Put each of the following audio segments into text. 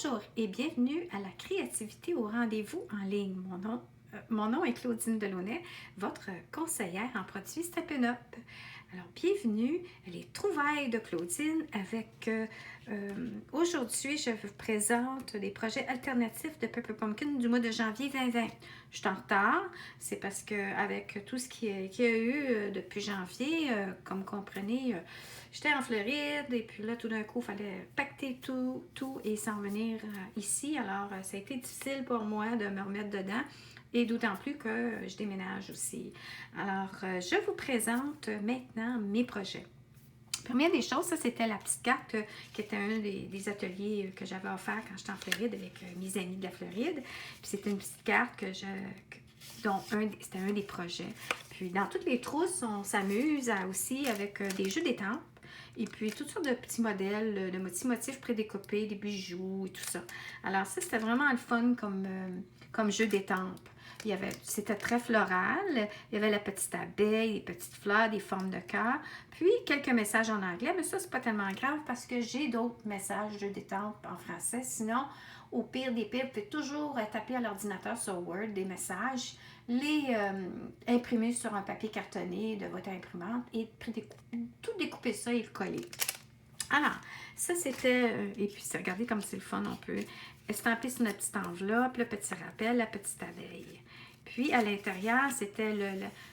Bonjour et bienvenue à la créativité au rendez-vous en ligne. Mon nom est Claudine Delaunay, votre conseillère en produits Step Up. Alors, bienvenue à les trouvailles de Claudine avec aujourd'hui, je vous présente des projets alternatifs de Pepper Pumpkin du mois de janvier 2020. Je suis en retard, c'est parce qu'avec tout ce qu'il y a eu depuis janvier, comme vous comprenez, j'étais en Floride et puis là, tout d'un coup, il fallait pacter tout et s'en venir ici. Alors, ça a été difficile pour moi de me remettre dedans. Et d'autant plus que je déménage aussi. Alors, je vous présente maintenant mes projets. Première des choses, ça c'était la petite carte qui était un des ateliers que j'avais offert quand j'étais en Floride avec mes amis de la Floride. Puis c'était une petite carte c'était un des projets. Puis dans toutes les trousses, on s'amuse aussi avec des jeux d'étampes. Et puis, toutes sortes de petits modèles, de petits motifs prédécoupés, des bijoux et tout ça. Alors, ça, c'était vraiment le fun comme jeu d'étampes. C'était très floral. Il y avait la petite abeille, des petites fleurs, des formes de cœur. Puis, quelques messages en anglais. Mais ça, c'est pas tellement grave parce que j'ai d'autres messages, jeux d'étampes en français. Sinon, au pire des pires, vous pouvez toujours taper à l'ordinateur sur Word des messages, les imprimer sur un papier cartonné de votre imprimante et tout découper ça et le coller. Alors, ça c'était, et puis regardez comme c'est le fun, on peut estamper sur notre petite enveloppe, le petit rappel, la petite abeille. Puis à l'intérieur, c'était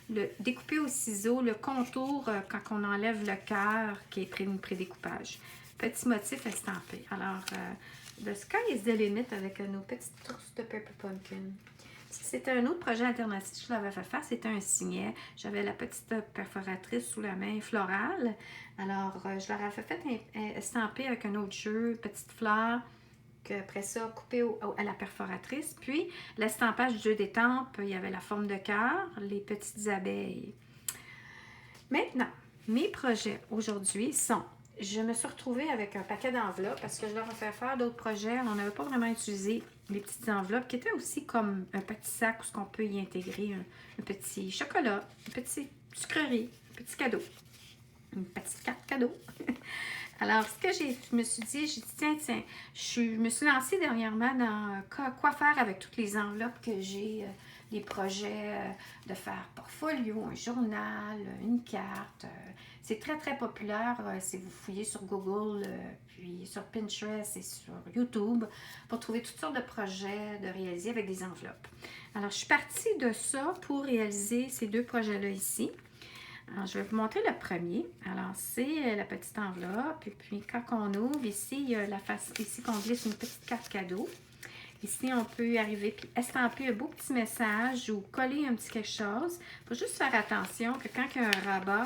le découpé au ciseau, le contour quand on enlève le cœur qui est prédécoupage. Petit motif estampé. Alors, the sky is the limit avec nos petites trousses de Pepper Pumpkin. C'était un autre projet alternatif que je l'avais fait faire, c'était un signet. J'avais la petite perforatrice sous la main florale. Alors, je leur avais fait estamper avec un autre jeu, petite fleur, après ça, coupée à la perforatrice. Puis, l'estampage du jeu d'étampes, il y avait la forme de cœur, les petites abeilles. Maintenant, mes projets aujourd'hui sont... Je me suis retrouvée avec un paquet d'enveloppes parce que je leur ai fait faire d'autres projets. On n'avait pas vraiment utilisé les petites enveloppes qui étaient aussi comme un petit sac où on peut y intégrer un petit chocolat, une petite sucrerie, un petit cadeau, une petite carte cadeau. Alors, ce que je me suis dit, j'ai dit, tiens, je me suis lancée dernièrement dans quoi faire avec toutes les enveloppes que j'ai, des projets de faire portfolio, un journal, une carte. C'est très, très populaire si vous fouillez sur Google, puis sur Pinterest et sur YouTube pour trouver toutes sortes de projets de réaliser avec des enveloppes. Alors, je suis partie de ça pour réaliser ces deux projets-là ici. Alors, je vais vous montrer le premier. Alors, c'est la petite enveloppe. Et puis, quand on ouvre, ici, il y a la face, ici, qu'on glisse une petite carte cadeau. Ici, on peut arriver puis estamper un beau petit message ou coller un petit quelque chose. Il faut juste faire attention que quand il y a un rabat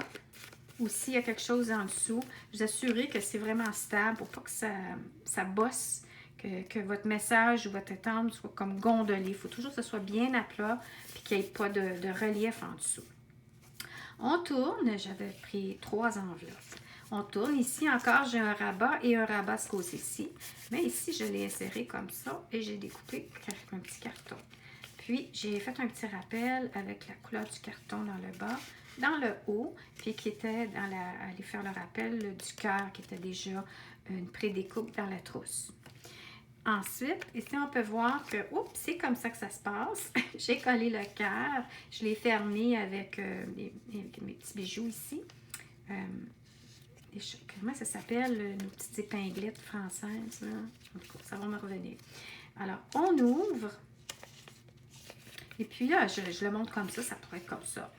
ou s'il y a quelque chose en dessous, vous assurez que c'est vraiment stable pour pas que ça bosse, que votre message ou votre étampe soit comme gondolé. Il faut toujours que ce soit bien à plat et qu'il n'y ait pas de relief en dessous. On tourne, j'avais pris 3 enveloppes. On tourne, ici encore j'ai un rabat et un rabat ce côté-ci. Mais ici je l'ai inséré comme ça et j'ai découpé un petit carton. Puis j'ai fait un petit rappel avec la couleur du carton dans le bas, dans le haut, puis qui était aller faire le rappel du cœur qui était déjà une prédécoupe dans la trousse. Ensuite, ici, on peut voir que, oups, c'est comme ça que ça se passe. J'ai collé le cœur. Je l'ai fermé avec mes petits bijoux ici. Comment ça s'appelle? Nos petites épinglettes françaises. Là. Ça va me revenir. Alors, on ouvre. Et puis là, je le montre comme ça pourrait être comme ça.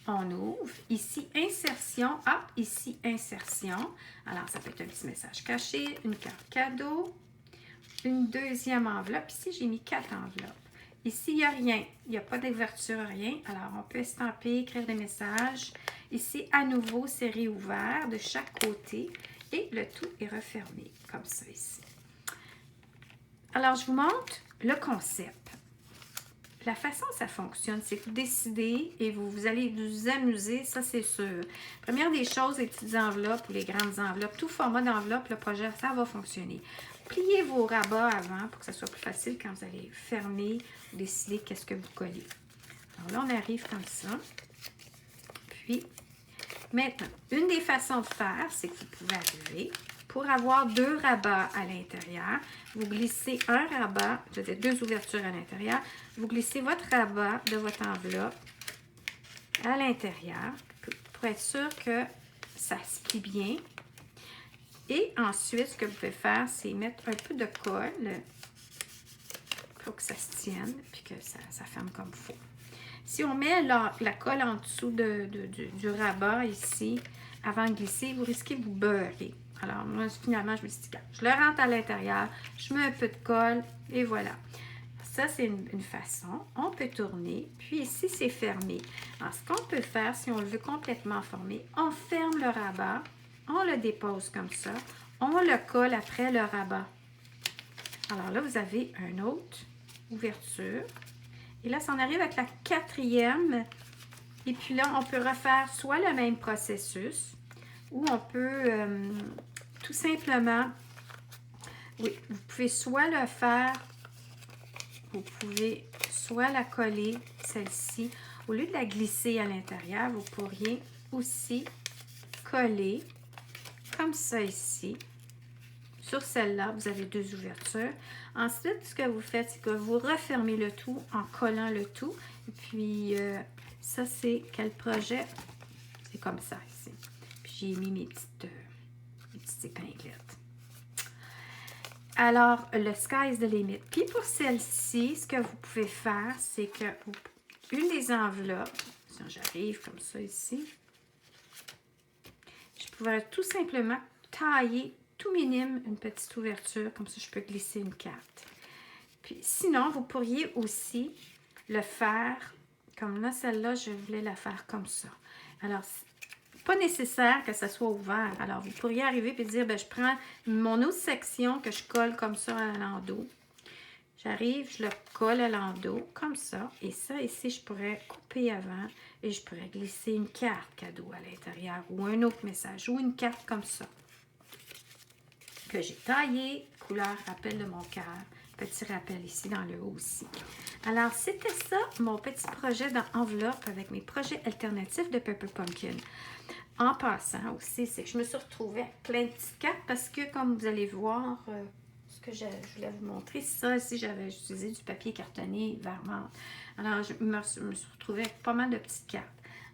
On ouvre. Ici, insertion. Ah, ici, insertion. Alors, ça peut être un petit message caché, une carte cadeau. Une deuxième enveloppe. Ici, j'ai mis 4 enveloppes. Ici, il n'y a rien. Il n'y a pas d'ouverture, rien. Alors, on peut estamper, écrire des messages. Ici, à nouveau, c'est réouvert de chaque côté. Et le tout est refermé, comme ça ici. Alors, je vous montre le concept. La façon dont ça fonctionne, c'est que vous décidez et vous allez vous amuser, ça c'est sûr. Première des choses, les petites enveloppes ou les grandes enveloppes, tout format d'enveloppe, le projet, ça va fonctionner. Pliez vos rabats avant pour que ça soit plus facile quand vous allez fermer ou décider qu'est-ce que vous collez. Alors là, on arrive comme ça. Puis, maintenant, une des façons de faire, c'est que vous pouvez arriver pour avoir 2 rabats à l'intérieur, vous glissez un rabat, c'est-à-dire 2 ouvertures à l'intérieur, vous glissez votre rabat de votre enveloppe à l'intérieur pour être sûr que ça se plie bien. Et ensuite, ce que vous pouvez faire, c'est mettre un peu de colle pour que ça se tienne puis que ça ferme comme il faut. Si on met la colle en dessous du rabat ici, avant de glisser, vous risquez de vous beurrer. Alors, moi, finalement, je me suis dit, je le rentre à l'intérieur, je mets un peu de colle et voilà. Ça, c'est une façon. On peut tourner. Puis ici, c'est fermé. Alors, ce qu'on peut faire, si on le veut complètement formé, on ferme le rabat, on le dépose comme ça, on le colle après le rabat. Alors là, vous avez une autre ouverture. Et là, ça en arrive avec la 4e. Et puis là, on peut refaire soit le même processus, ou on peut tout simplement, oui, vous pouvez soit le faire, vous pouvez soit la coller, celle-ci. Au lieu de la glisser à l'intérieur, vous pourriez aussi coller comme ça ici. Sur celle-là, vous avez 2 ouvertures. Ensuite, ce que vous faites, c'est que vous refermez le tout en collant le tout. Et puis, ça, c'est quel projet? C'est comme ça ici. Puis, j'ai mis mes petites épinglettes. Alors, le sky is the limit. Puis, pour celle-ci, ce que vous pouvez faire, c'est que une des enveloppes, si j'arrive comme ça ici, je pourrais tout simplement tailler tout minime une petite ouverture, comme ça je peux glisser une carte. Puis sinon, vous pourriez aussi le faire, comme là, celle-là, je voulais la faire comme ça. Alors, pas nécessaire que ça soit ouvert. Alors, vous pourriez arriver et dire, ben, je prends mon autre section que je colle comme ça à l'endos. J'arrive, je le colle à l'endos, comme ça. Et ça, ici, je pourrais couper avant et je pourrais glisser une carte cadeau à l'intérieur ou un autre message ou une carte comme ça que j'ai taillé, couleur rappel de mon cœur. Petit rappel ici dans le haut aussi. Alors, c'était ça, mon petit projet dans enveloppe avec mes projets alternatifs de Pepper Pumpkin. En passant aussi, c'est que je me suis retrouvée avec plein de petites cartes parce que, comme vous allez voir, ce que je voulais vous montrer, ça ici, j'avais utilisé du papier cartonné Vermont. Alors, je me suis retrouvée avec pas mal de petites cartes.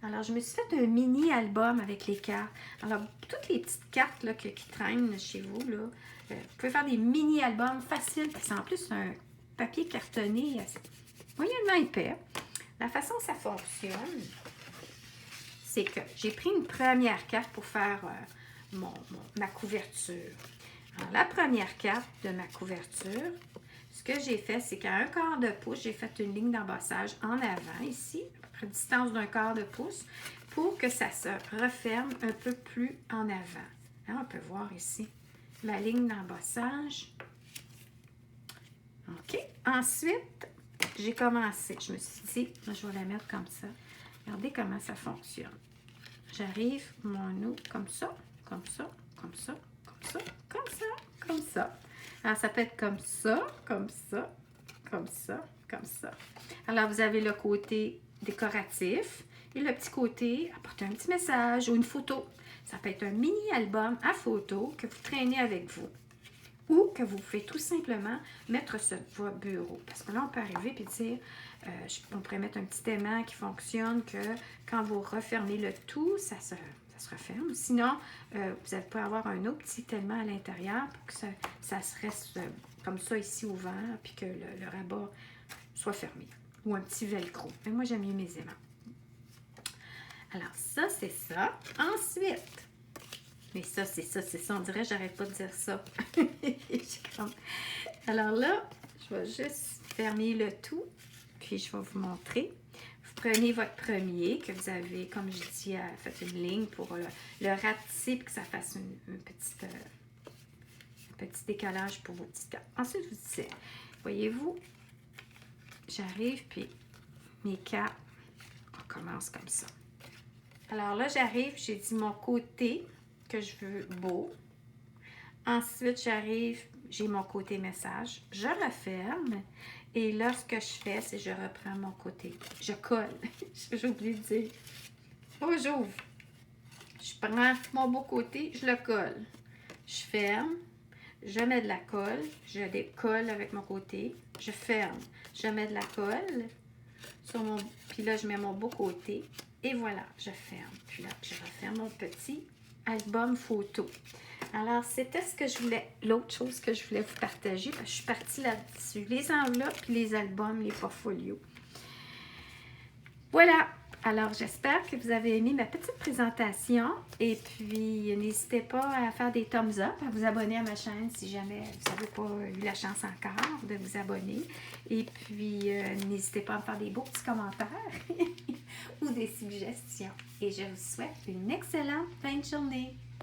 Alors, je me suis fait un mini-album avec les cartes. Alors, toutes les petites cartes là, qui traînent chez vous, là, vous pouvez faire des mini-albums faciles. Puis, c'est en plus un papier cartonné moyennement épais. La façon que ça fonctionne, c'est que j'ai pris une première carte pour faire ma couverture. Alors, la première carte de ma couverture, ce que j'ai fait, c'est qu'à 1/4 de pouce, j'ai fait une ligne d'embossage en avant ici, à distance d'1/4 de pouce, pour que ça se referme un peu plus en avant. Hein, on peut voir ici ma ligne d'embossage. OK. Ensuite, j'ai commencé. Je me suis dit, je vais la mettre comme ça. Regardez comment ça fonctionne. J'arrive mon nœud comme ça, comme ça, comme ça, comme ça, comme ça, comme ça. Alors, ça peut être comme ça, comme ça, comme ça, comme ça. Alors, vous avez le côté décoratif et le petit côté apporter un petit message ou une photo. Ça peut être un mini-album à photo que vous traînez avec vous ou que vous pouvez tout simplement mettre sur votre bureau. Parce que là, on peut arriver et dire, on pourrait mettre un petit aimant qui fonctionne que quand vous refermez le tout, ça se referme. Sinon, vous pouvez avoir un autre petit aimant à l'intérieur pour que ça se reste comme ça ici ouvert puis que le rabat soit fermé. Ou un petit velcro. Mais moi, j'aime mieux mes aimants. Alors, ça, c'est ça. Ensuite, mais ça, c'est ça, c'est ça. On dirait que j'arrête pas de dire ça. Alors là, je vais juste fermer le tout. Puis, je vais vous montrer. Vous prenez votre premier que vous avez, comme je dis, fait une ligne pour le ratisser puis que ça fasse un petit décalage pour vos petites cartes. Ensuite, vous dites, voyez-vous, j'arrive puis mes cartes, on commence comme ça. Alors là, j'arrive, j'ai dit mon côté que je veux beau. Ensuite, j'arrive, j'ai mon côté message. Je referme. Et là, ce que je fais, c'est que je reprends mon côté. Je colle. J'ai oublié de dire. Oh, j'ouvre. Je prends mon beau côté, je le colle. je ferme, je mets de la colle, je décolle avec mon côté, je ferme, je mets de la colle, puis là, je mets mon beau côté, et voilà, je ferme. Puis là, je referme mon petit album photo. Alors, c'était ce que je voulais, l'autre chose que je voulais vous partager, parce que je suis partie là-dessus, les enveloppes, puis les albums, les portfolios. Voilà, alors j'espère que vous avez aimé ma petite présentation et puis n'hésitez pas à faire des thumbs up, à vous abonner à ma chaîne si jamais vous n'avez pas eu la chance encore de vous abonner et puis n'hésitez pas à me faire des beaux petits commentaires ou des suggestions et je vous souhaite une excellente fin de journée.